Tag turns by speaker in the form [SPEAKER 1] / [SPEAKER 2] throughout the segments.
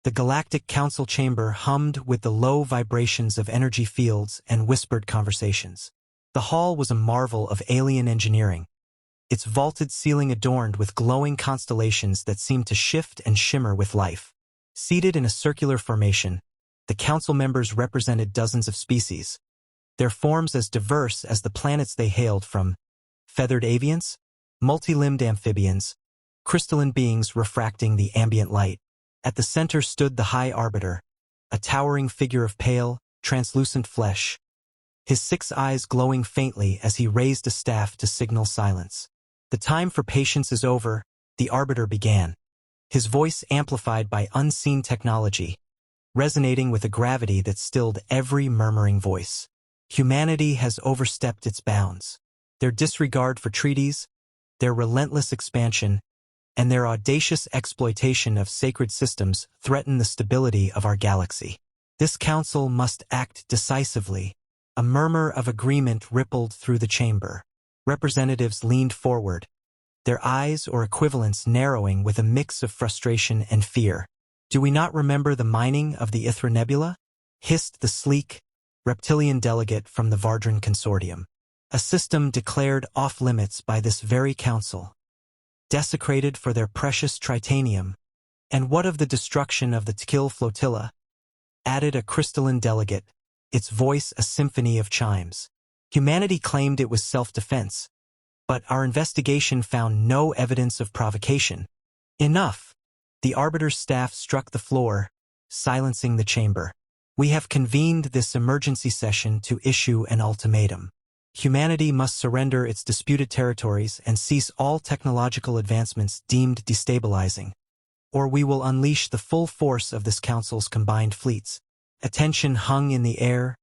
[SPEAKER 1] The Galactic Council chamber hummed with the low vibrations of energy fields and whispered conversations. The hall was a marvel of alien engineering, its vaulted ceiling adorned with glowing constellations that seemed to shift and shimmer with life. Seated in a circular formation, the council members represented dozens of species, their forms as diverse as the planets they hailed from: feathered avians, multi-limbed amphibians, crystalline beings refracting the ambient light. At the center stood the High Arbiter, a towering figure of pale, translucent flesh, his 6 eyes glowing faintly as he raised a staff to signal silence. "The time for patience is over," the Arbiter began, his voice amplified by unseen technology, resonating with a gravity that stilled every murmuring voice. "Humanity has overstepped its bounds. Their disregard for treaties, their relentless expansion, and their audacious exploitation of sacred systems threaten the stability of our galaxy. This council must act decisively." A murmur of agreement rippled through the chamber. Representatives leaned forward, their eyes or equivalents narrowing with a mix of frustration and fear. "Do we not remember the mining of the Ithra Nebula?" hissed the sleek, reptilian delegate from the Vardran Consortium. "A system declared off-limits by this very council, desecrated for their precious tritanium. And what of the destruction of the Tkil flotilla?" added a crystalline delegate, its voice a symphony of chimes. "Humanity claimed it was self-defense, but our investigation found no evidence of provocation." "Enough!" The Arbiter's staff struck the floor, silencing the chamber. "We have convened this emergency session to issue an ultimatum. Humanity must surrender its disputed territories and cease all technological advancements deemed destabilizing, or we will unleash the full force of this council's combined fleets." Attention hung in the air,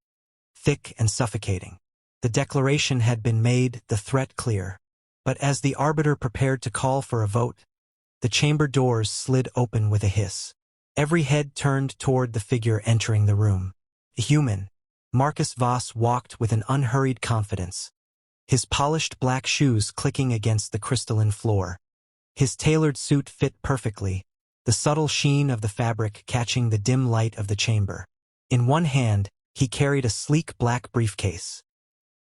[SPEAKER 1] thick and suffocating. The declaration had been made, the threat clear. But as the Arbiter prepared to call for a vote, the chamber doors slid open with a hiss. Every head turned toward the figure entering the room. A human, Marcus Voss walked with an unhurried confidence, his polished black shoes clicking against the crystalline floor. His tailored suit fit perfectly, the subtle sheen of the fabric catching the dim light of the chamber. In one hand, he carried a sleek black briefcase.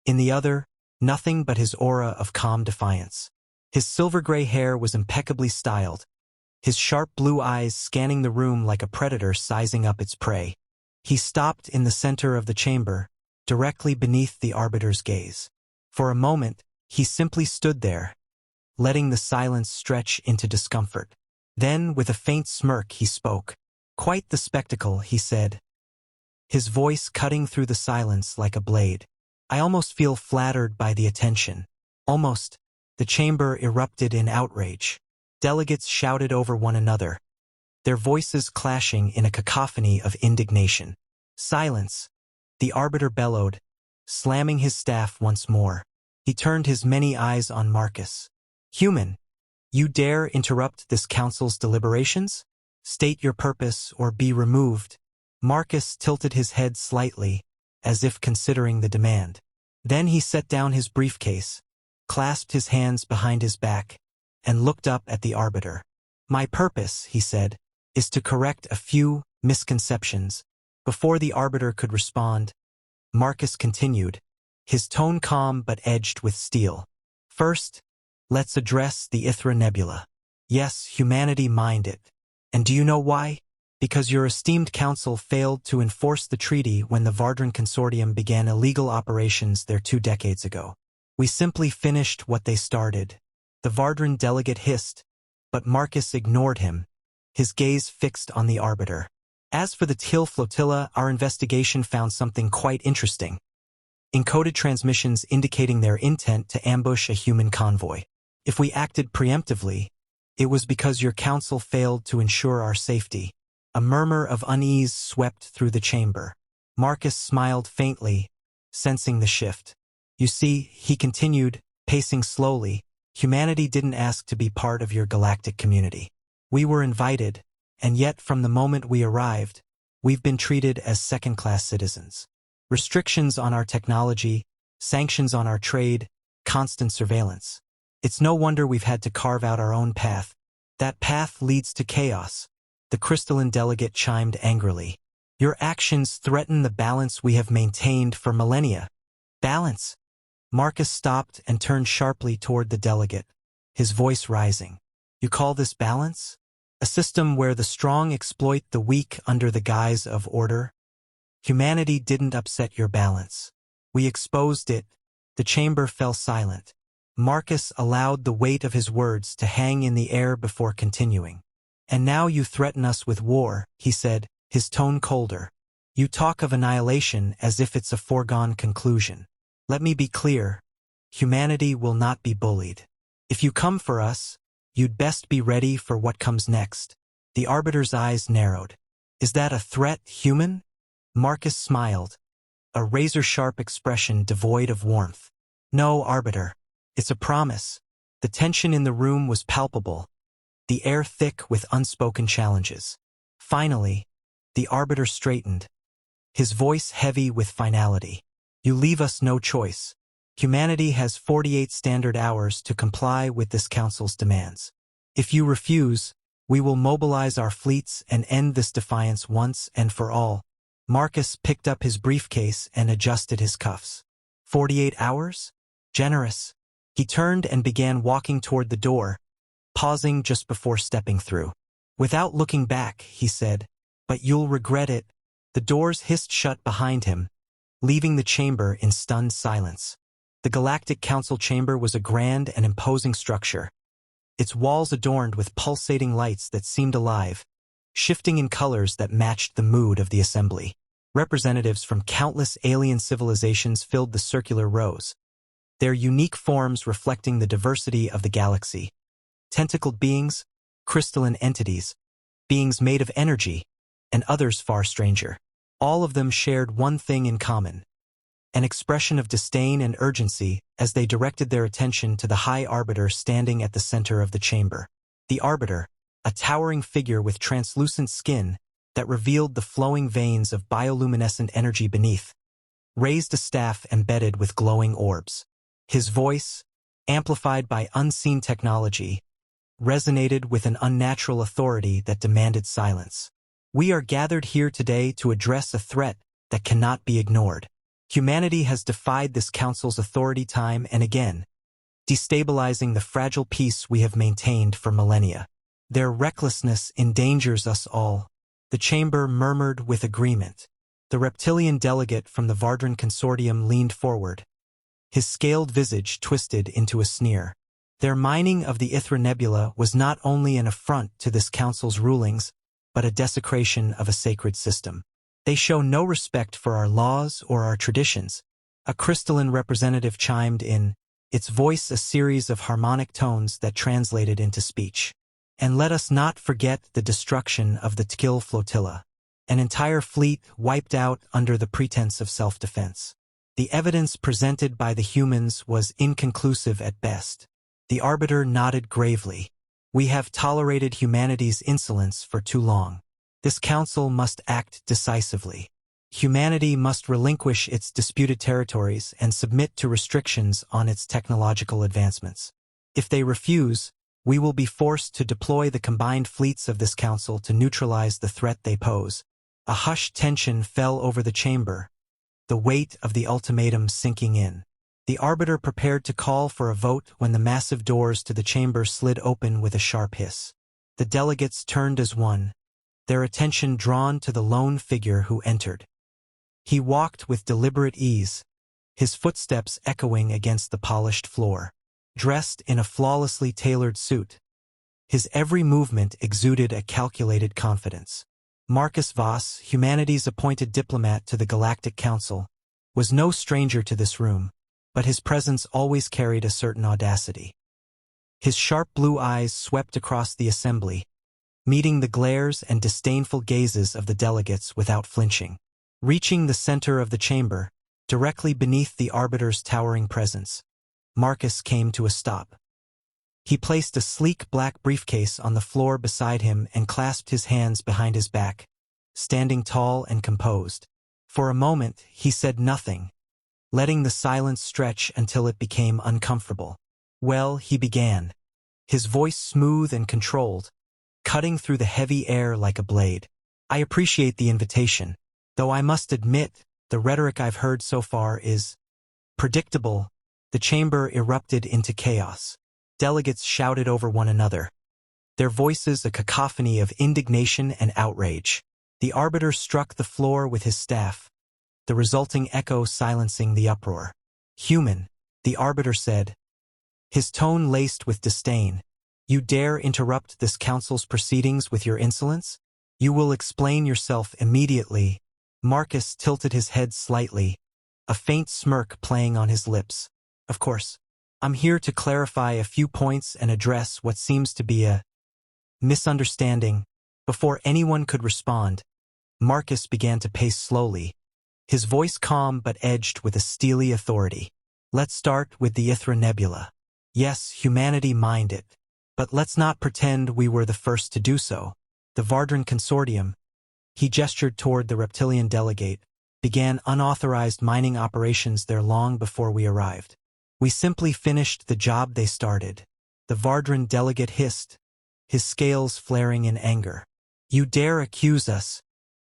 [SPEAKER 1] In the other, nothing but his aura of calm defiance. His silver-gray hair was impeccably styled, his sharp blue eyes scanning the room like a predator sizing up its prey. He stopped in the center of the chamber, directly beneath the Arbiter's gaze. For a moment, he simply stood there, letting the silence stretch into discomfort. Then, with a faint smirk, he spoke. "Quite the spectacle," he said, his voice cutting through the silence like a blade. "I almost feel flattered by the attention." Almost. The chamber erupted in outrage. Delegates shouted over one another, their voices clashing in a cacophony of indignation. "Silence!" the Arbiter bellowed, slamming his staff once more. He turned his many eyes on Marcus. "Human, you dare interrupt this council's deliberations? State your purpose or be removed." Marcus tilted his head slightly, as if considering the demand. Then he set down his briefcase, clasped his hands behind his back, and looked up at the Arbiter. "My purpose," he said, "is to correct a few misconceptions." Before the Arbiter could respond, Marcus continued, his tone calm but edged with steel. "First, let's address the Ithra Nebula. Yes, humanity mined it. And do you know why? Because your esteemed council failed to enforce the treaty when the Vardran Consortium began illegal operations there 2 decades ago. We simply finished what they started." The Vardran delegate hissed, but Marcus ignored him, his gaze fixed on the Arbiter. "As for the Tkil flotilla, our investigation found something quite interesting. Encoded transmissions indicating their intent to ambush a human convoy. If we acted preemptively, it was because your council failed to ensure our safety." A murmur of unease swept through the chamber. Marcus smiled faintly, sensing the shift. "You see," he continued, pacing slowly, "humanity didn't ask to be part of your galactic community. We were invited, and yet from the moment we arrived, we've been treated as second-class citizens. Restrictions on our technology, sanctions on our trade, constant surveillance. It's no wonder we've had to carve out our own path. That path leads to chaos." The crystalline delegate chimed angrily. Your actions threaten the balance we have maintained for millennia. Balance? Marcus stopped and turned sharply toward the delegate, his voice rising. You call this balance? A system where the strong exploit the weak under the guise of order? Humanity didn't upset your balance. We exposed it. The chamber fell silent. Marcus allowed the weight of his words to hang in the air before continuing. And now you threaten us with war, he said, his tone colder. You talk of annihilation as if it's a foregone conclusion. Let me be clear. Humanity will not be bullied. If you come for us, you'd best be ready for what comes next. The Arbiter's eyes narrowed. Is that a threat, human? Marcus smiled, a razor-sharp expression devoid of warmth. No, Arbiter. It's a promise. The tension in the room was palpable, the air thick with unspoken challenges. Finally, the Arbiter straightened, his voice heavy with finality. You leave us no choice. Humanity has 48 standard hours to comply with this council's demands. If you refuse, we will mobilize our fleets and end this defiance once and for all. Marcus picked up his briefcase and adjusted his cuffs. 48 hours? Generous. He turned and began walking toward the door, pausing just before stepping through. Without looking back, he said, but you'll regret it. The doors hissed shut behind him, leaving the chamber in stunned silence. The Galactic Council chamber was a grand and imposing structure, its walls adorned with pulsating lights that seemed alive, shifting in colors that matched the mood of the assembly. Representatives from countless alien civilizations filled the circular rows, their unique forms reflecting the diversity of the galaxy. Tentacled beings, crystalline entities, beings made of energy, and others far stranger. All of them shared one thing in common, an expression of disdain and urgency as they directed their attention to the High Arbiter standing at the center of the chamber. The Arbiter, a towering figure with translucent skin that revealed the flowing veins of bioluminescent energy beneath, raised a staff embedded with glowing orbs. His voice, amplified by unseen technology, resonated with an unnatural authority that demanded silence. We are gathered here today to address a threat that cannot be ignored. Humanity has defied this council's authority time and again, destabilizing the fragile peace we have maintained for millennia. Their recklessness endangers us all. The chamber murmured with agreement. The reptilian delegate from the Vardran Consortium leaned forward, his scaled visage twisted into a sneer. Their mining of the Ithra Nebula was not only an affront to this council's rulings, but a desecration of a sacred system. They show no respect for our laws or our traditions. A crystalline representative chimed in, its voice a series of harmonic tones that translated into speech. And let us not forget the destruction of the Tkil flotilla, an entire fleet wiped out under the pretense of self-defense. The evidence presented by the humans was inconclusive at best. The Arbiter nodded gravely. We have tolerated humanity's insolence for too long. This council must act decisively. Humanity must relinquish its disputed territories and submit to restrictions on its technological advancements. If they refuse, we will be forced to deploy the combined fleets of this council to neutralize the threat they pose. A hushed tension fell over the chamber, the weight of the ultimatum sinking in. The Arbiter prepared to call for a vote when the massive doors to the chamber slid open with a sharp hiss. The delegates turned as one, their attention drawn to the lone figure who entered. He walked with deliberate ease, his footsteps echoing against the polished floor. Dressed in a flawlessly tailored suit, his every movement exuded a calculated confidence. Marcus Voss, humanity's appointed diplomat to the Galactic Council, was no stranger to this room, but his presence always carried a certain audacity. His sharp blue eyes swept across the assembly, meeting the glares and disdainful gazes of the delegates without flinching. Reaching the center of the chamber, directly beneath the Arbiter's towering presence, Marcus came to a stop. He placed a sleek black briefcase on the floor beside him and clasped his hands behind his back, standing tall and composed. For a moment, he said nothing, letting the silence stretch until it became uncomfortable. Well, he began, his voice smooth and controlled, cutting through the heavy air like a blade. I appreciate the invitation, though I must admit, the rhetoric I've heard so far is predictable. The chamber erupted into chaos. Delegates shouted over one another, their voices a cacophony of indignation and outrage. The arbiter struck the floor with his staff, the resulting echo silencing the uproar. "Human," the arbiter said, his tone laced with disdain. "You dare interrupt this council's proceedings with your insolence? You will explain yourself immediately." Marcus tilted his head slightly, a faint smirk playing on his lips. "Of course. I'm here to clarify a few points and address what seems to be a misunderstanding." Before anyone could respond, Marcus began to pace slowly, his voice calm but edged with a steely authority. "Let's start with the Ithra Nebula. Yes, humanity mined it, but let's not pretend we were the first to do so. The Vardran Consortium," he gestured toward the reptilian delegate, "began unauthorized mining operations there long before we arrived. We simply finished the job they started." The Vardran delegate hissed, his scales flaring in anger. "You dare accuse us?"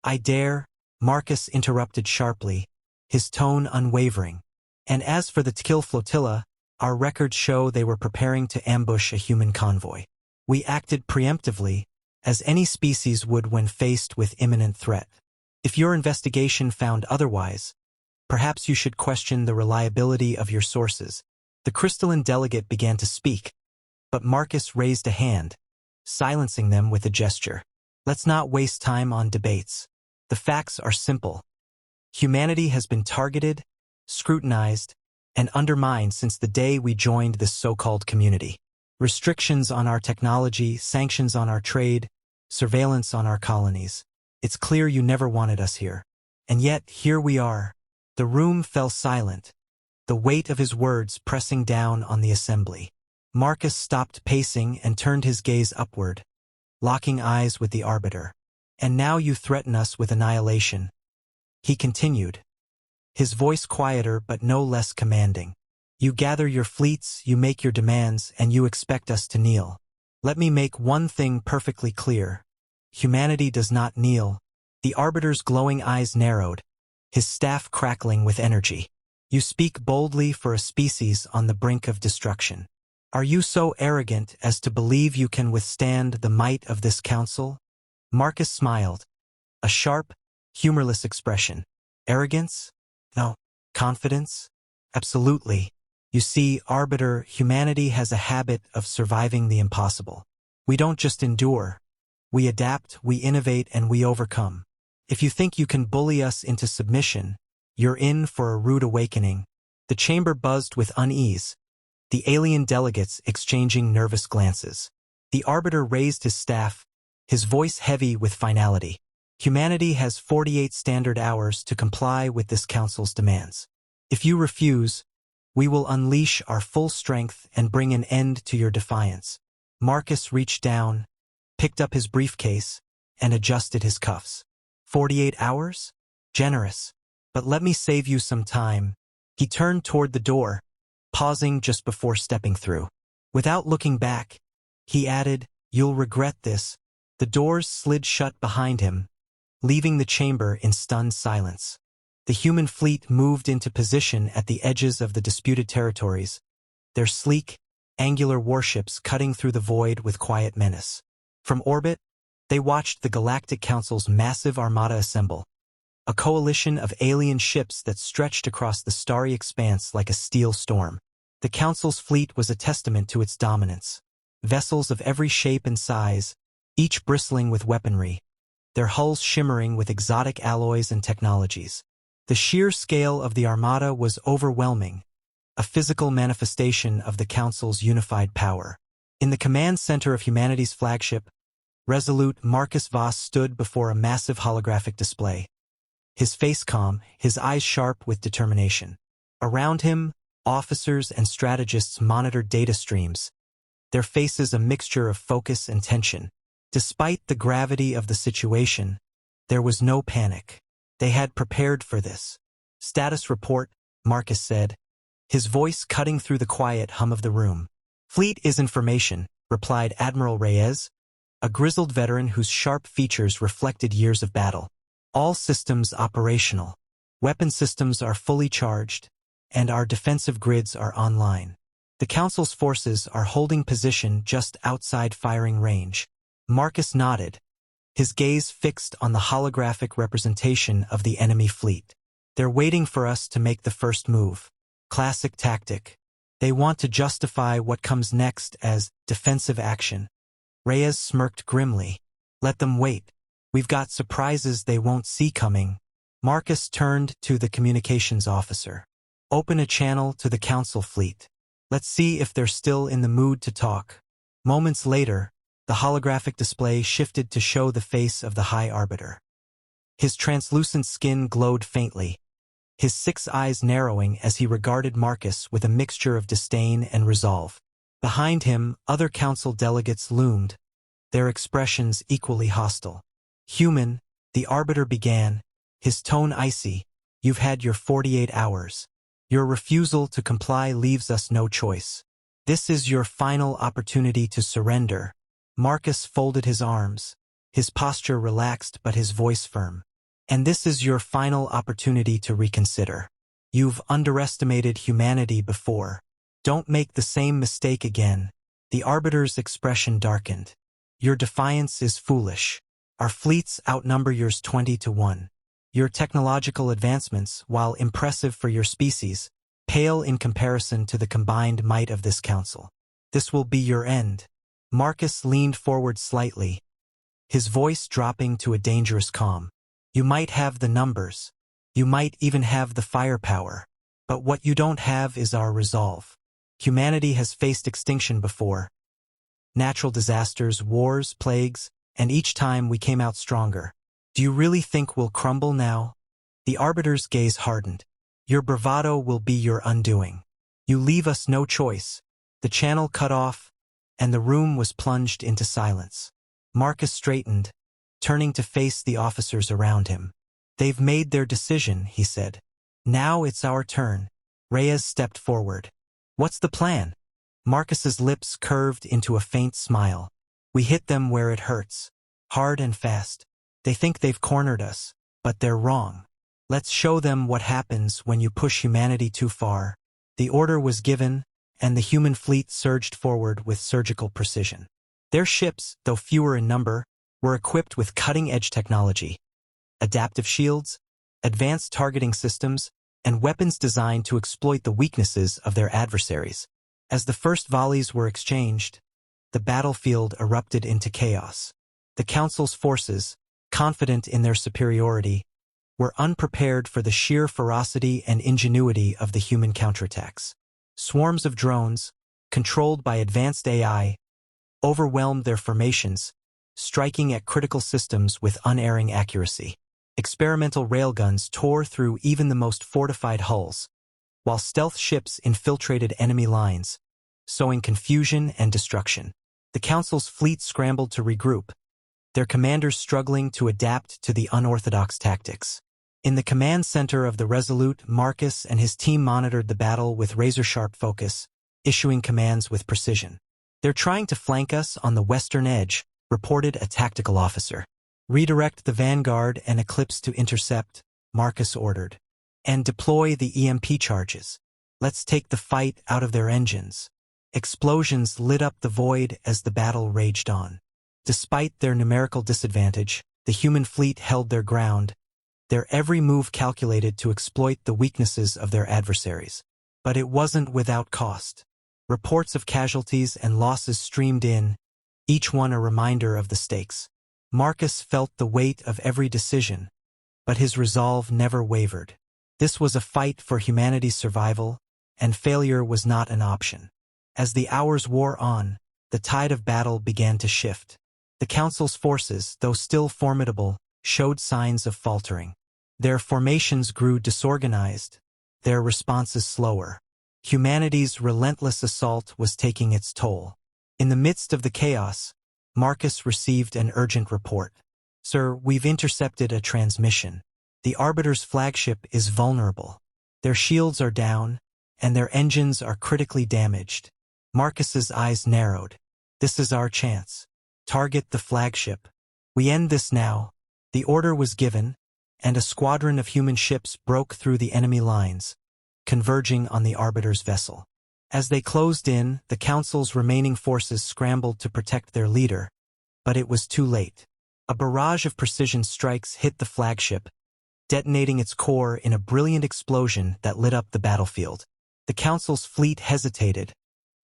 [SPEAKER 1] "I dare," Marcus interrupted sharply, his tone unwavering. "And as for the Tkill flotilla, our records show they were preparing to ambush a human convoy. We acted preemptively, as any species would when faced with imminent threat. If your investigation found otherwise, perhaps you should question the reliability of your sources." The crystalline delegate began to speak, but Marcus raised a hand, silencing them with a gesture. "Let's not waste time on debates. The facts are simple. Humanity has been targeted, scrutinized, and undermined since the day we joined this so-called community. Restrictions on our technology, sanctions on our trade, surveillance on our colonies. It's clear you never wanted us here. And yet, here we are." The room fell silent, the weight of his words pressing down on the assembly. Marcus stopped pacing and turned his gaze upward, locking eyes with the arbiter. "And now you threaten us with annihilation," he continued, his voice quieter but no less commanding. "You gather your fleets, you make your demands, and you expect us to kneel. Let me make one thing perfectly clear. Humanity does not kneel." The arbiter's glowing eyes narrowed, his staff crackling with energy. "You speak boldly for a species on the brink of destruction. Are you so arrogant as to believe you can withstand the might of this council?" Marcus smiled, a sharp, humorless expression. "Arrogance? No. Confidence? Absolutely. You see, arbiter, humanity has a habit of surviving the impossible. We don't just endure. We adapt, we innovate, and we overcome. If you think you can bully us into submission, you're in for a rude awakening." The chamber buzzed with unease, the alien delegates exchanging nervous glances. The arbiter raised his staff, his voice heavy with finality. "Humanity has 48 standard hours to comply with this council's demands. If you refuse, we will unleash our full strength and bring an end to your defiance." Marcus reached down, picked up his briefcase, and adjusted his cuffs. 48 hours? Generous. But let me save you some time. He turned toward the door, pausing just before stepping through. Without looking back, he added, "You'll regret this." The doors slid shut behind him, leaving the chamber in stunned silence. The human fleet moved into position at the edges of the disputed territories, their sleek, angular warships cutting through the void with quiet menace. From orbit, they watched the Galactic Council's massive armada assemble, a coalition of alien ships that stretched across the starry expanse like a steel storm. The Council's fleet was a testament to its dominance. Vessels of every shape and size, each bristling with weaponry, their hulls shimmering with exotic alloys and technologies. The sheer scale of the armada was overwhelming, a physical manifestation of the Council's unified power. In the command center of humanity's flagship, resolute Marcus Voss stood before a massive holographic display, his face calm, his eyes sharp with determination. Around him, officers and strategists monitored data streams, their faces a mixture of focus and tension. Despite the gravity of the situation, there was no panic. They had prepared for this. "Status report," Marcus said, his voice cutting through the quiet hum of the room. "Fleet is information," replied Admiral Reyes, a grizzled veteran whose sharp features reflected years of battle. All systems operational. Weapon systems are fully charged, and our defensive grids are online. The Council's forces are holding position just outside firing range. Marcus nodded, his gaze fixed on the holographic representation of the enemy fleet. They're waiting for us to make the first move. Classic tactic. They want to justify what comes next as defensive action. Reyes smirked grimly. Let them wait. We've got surprises they won't see coming. Marcus turned to the communications officer. Open a channel to the Council fleet. Let's see if they're still in the mood to talk. Moments later, the holographic display shifted to show the face of the High Arbiter. His translucent skin glowed faintly, his 6 eyes narrowing as he regarded Marcus with a mixture of disdain and resolve. Behind him, other Council delegates loomed, their expressions equally hostile. Human, the Arbiter began, his tone icy. You've had your 48 hours. Your refusal to comply leaves us no choice. This is your final opportunity to surrender. Marcus folded his arms, his posture relaxed but his voice firm. And this is your final opportunity to reconsider. You've underestimated humanity before. Don't make the same mistake again. The Arbiter's expression darkened. Your defiance is foolish. Our fleets outnumber yours 20-1. Your technological advancements, while impressive for your species, pale in comparison to the combined might of this Council. This will be your end. Marcus leaned forward slightly, his voice dropping to a dangerous calm. You might have the numbers. You might even have the firepower. But what you don't have is our resolve. Humanity has faced extinction before. Natural disasters, wars, plagues, and each time we came out stronger. Do you really think we'll crumble now? The Arbiter's gaze hardened. Your bravado will be your undoing. You leave us no choice. The channel cut off, and the room was plunged into silence. Marcus straightened, turning to face the officers around him. They've made their decision, he said. Now it's our turn. Reyes stepped forward. What's the plan? Marcus's lips curved into a faint smile. We hit them where it hurts. Hard and fast. They think they've cornered us, but they're wrong. Let's show them what happens when you push humanity too far. The order was given, and the human fleet surged forward with surgical precision. Their ships, though fewer in number, were equipped with cutting-edge technology. Adaptive shields, advanced targeting systems, and weapons designed to exploit the weaknesses of their adversaries. As the first volleys were exchanged, the battlefield erupted into chaos. The Council's forces, confident in their superiority, were unprepared for the sheer ferocity and ingenuity of the human counterattacks. Swarms of drones, controlled by advanced AI, overwhelmed their formations, striking at critical systems with unerring accuracy. Experimental railguns tore through even the most fortified hulls, while stealth ships infiltrated enemy lines, sowing confusion and destruction. The Council's fleet scrambled to regroup, their commanders struggling to adapt to the unorthodox tactics. In the command center of the Resolute, Marcus and his team monitored the battle with razor-sharp focus, issuing commands with precision. They're trying to flank us on the western edge, reported a tactical officer. Redirect the Vanguard and Eclipse to intercept, Marcus ordered. And deploy the EMP charges. Let's take the fight out of their engines. Explosions lit up the void as the battle raged on. Despite their numerical disadvantage, the human fleet held their ground, their every move calculated to exploit the weaknesses of their adversaries. But it wasn't without cost. Reports of casualties and losses streamed in, each one a reminder of the stakes. Marcus felt the weight of every decision, but his resolve never wavered. This was a fight for humanity's survival, and failure was not an option. As the hours wore on, the tide of battle began to shift. The Council's forces, though still formidable, showed signs of faltering. Their formations grew disorganized, their responses slower. Humanity's relentless assault was taking its toll. In the midst of the chaos, Marcus received an urgent report. Sir, we've intercepted a transmission. The Arbiter's flagship is vulnerable. Their shields are down, and their engines are critically damaged. Marcus's eyes narrowed. This is our chance. Target the flagship. We end this now. The order was given, and a squadron of human ships broke through the enemy lines, converging on the Arbiter's vessel. As they closed in, the Council's remaining forces scrambled to protect their leader, but it was too late. A barrage of precision strikes hit the flagship, detonating its core in a brilliant explosion that lit up the battlefield. The Council's fleet hesitated,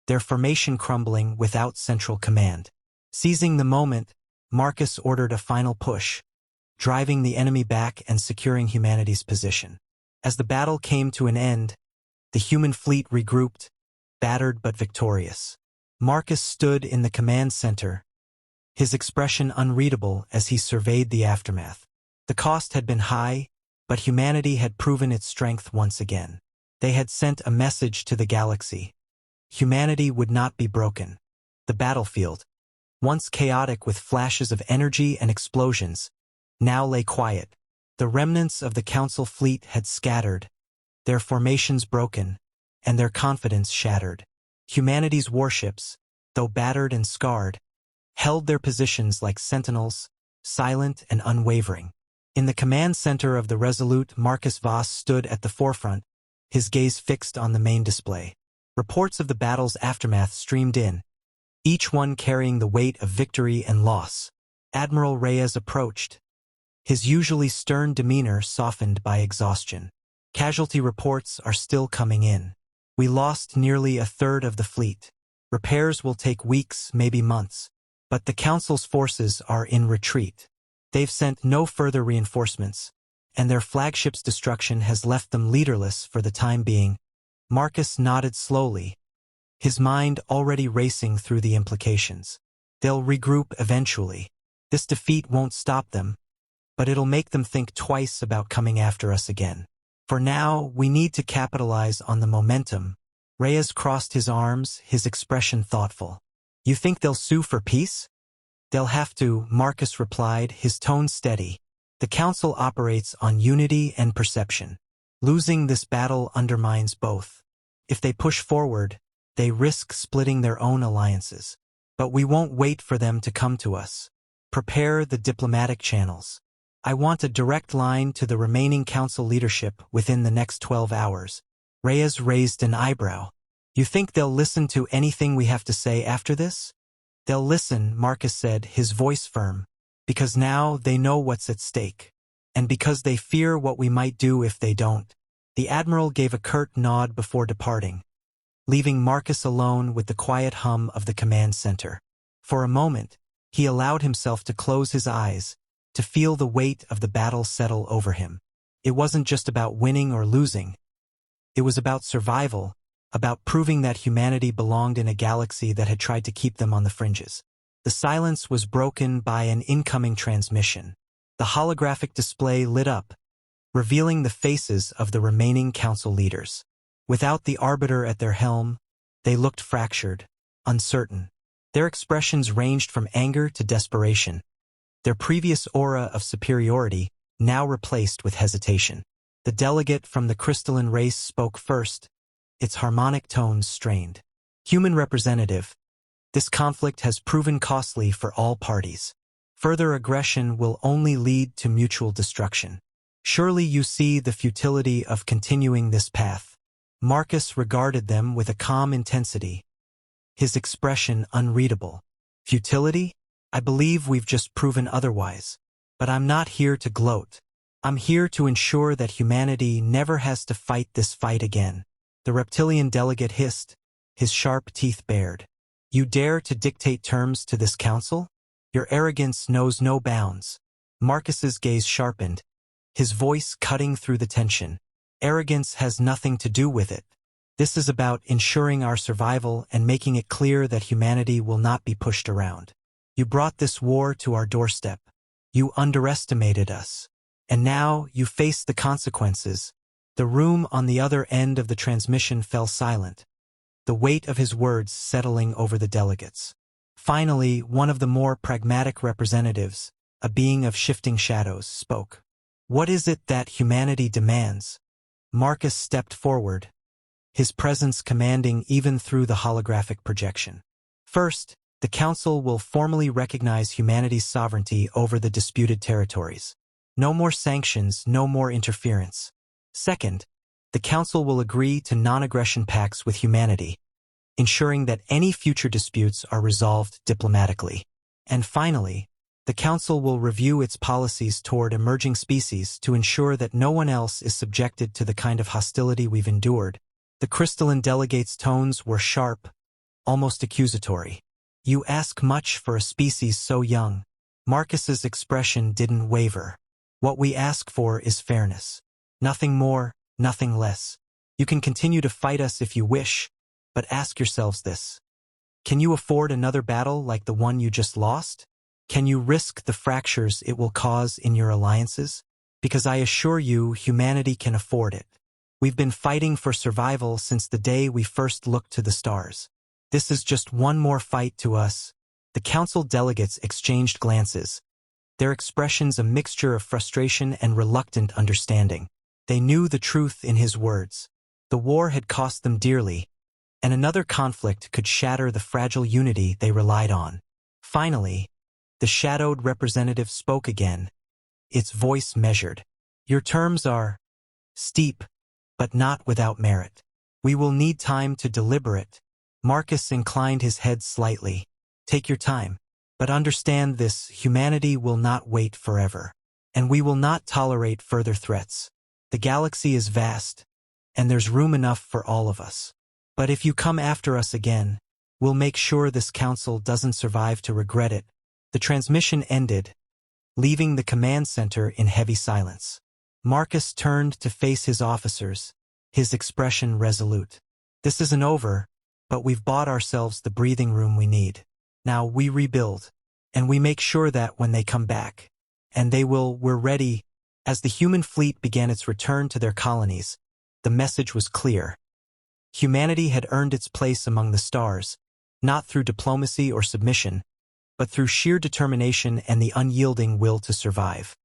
[SPEAKER 1] their formation crumbling without central command. Seizing the moment, Marcus ordered a final push, driving the enemy back and securing humanity's position. As the battle came to an end, the human fleet regrouped, battered but victorious. Marcus stood in the command center, his expression unreadable as he surveyed the aftermath. The cost had been high, but humanity had proven its strength once again. They had sent a message to the galaxy. Humanity would not be broken. The battlefield, once chaotic with flashes of energy and explosions, now lay quiet. The remnants of the Council fleet had scattered, their formations broken, and their confidence shattered. Humanity's warships, though battered and scarred, held their positions like sentinels, silent and unwavering. In the command center of the resolute, Marcus Voss stood at the forefront, his gaze fixed on the main display. Reports of the battle's aftermath streamed in, each one carrying the weight of victory and loss. Admiral Reyes approached, his usually stern demeanor softened by exhaustion. Casualty reports are still coming in. We lost nearly a third of the fleet. Repairs will take weeks, maybe months. But the Council's forces are in retreat. They've sent no further reinforcements, and their flagship's destruction has left them leaderless for the time being. Marcus nodded slowly, his mind already racing through the implications. They'll regroup eventually. This defeat won't stop them, but it'll make them think twice about coming after us again. For now, we need to capitalize on the momentum. Reyes crossed his arms, his expression thoughtful. You think they'll sue for peace? They'll have to, Marcus replied, his tone steady. The Council operates on unity and perception. Losing this battle undermines both. If they push forward, they risk splitting their own alliances. But we won't wait for them to come to us. Prepare the diplomatic channels. I want a direct line to the remaining Council leadership within the next 12 hours. Reyes raised an eyebrow. You think they'll listen to anything we have to say after this? They'll listen, Marcus said, his voice firm, because now they know what's at stake, and because they fear what we might do if they don't. The Admiral gave a curt nod before departing, leaving Marcus alone with the quiet hum of the command center. For a moment, he allowed himself to close his eyes, to feel the weight of the battle settle over him. It wasn't just about winning or losing. It was about survival, about proving that humanity belonged in a galaxy that had tried to keep them on the fringes. The silence was broken by an incoming transmission. The holographic display lit up, revealing the faces of the remaining Council leaders. Without the Arbiter at their helm, they looked fractured, uncertain. Their expressions ranged from anger to desperation, their previous aura of superiority now replaced with hesitation. The delegate from the crystalline race spoke first, its harmonic tones strained. Human representative, this conflict has proven costly for all parties. Further aggression will only lead to mutual destruction. Surely you see the futility of continuing this path. Marcus regarded them with a calm intensity, his expression unreadable. Futility? I believe we've just proven otherwise. But I'm not here to gloat. I'm here to ensure that humanity never has to fight this fight again. The reptilian delegate hissed, his sharp teeth bared. You dare to dictate terms to this council? Your arrogance knows no bounds. Marcus's gaze sharpened, his voice cutting through the tension. Arrogance has nothing to do with it. This is about ensuring our survival and making it clear that humanity will not be pushed around. You brought this war to our doorstep. You underestimated us. And now you face the consequences. The room on the other end of the transmission fell silent, the weight of his words settling over the delegates. Finally, one of the more pragmatic representatives, a being of shifting shadows, spoke. What is it that humanity demands? Marcus stepped forward, his presence commanding even through the holographic projection. First, The Council will formally recognize humanity's sovereignty over the disputed territories. No more sanctions, no more interference. Second, the Council will agree to non-aggression pacts with humanity, ensuring that any future disputes are resolved diplomatically. And finally, the Council will review its policies toward emerging species to ensure that no one else is subjected to the kind of hostility we've endured. The crystalline delegate's tones were sharp, almost accusatory. You ask much for a species so young. Marcus's expression didn't waver. What we ask for is fairness. Nothing more, nothing less. You can continue to fight us if you wish, but ask yourselves this. Can you afford another battle like the one you just lost? Can you risk the fractures it will cause in your alliances? Because I assure you, humanity can afford it. We've been fighting for survival since the day we first looked to the stars. This is just one more fight to us. The Council delegates exchanged glances, their expressions a mixture of frustration and reluctant understanding. They knew the truth in his words. The war had cost them dearly, and another conflict could shatter the fragile unity they relied on. Finally, the shadowed representative spoke again, its voice measured. Your terms are steep, but not without merit. We will need time to deliberate. Marcus inclined his head slightly. Take your time, but understand this: humanity will not wait forever, and we will not tolerate further threats. The galaxy is vast, and there's room enough for all of us. But if you come after us again, we'll make sure this council doesn't survive to regret it. The transmission ended, leaving the command center in heavy silence. Marcus turned to face his officers, his expression resolute. This isn't over, but we've bought ourselves the breathing room we need. Now we rebuild, and we make sure that when they come back, and they will, we're ready. As the human fleet began its return to their colonies, the message was clear. Humanity had earned its place among the stars, not through diplomacy or submission, but through sheer determination and the unyielding will to survive.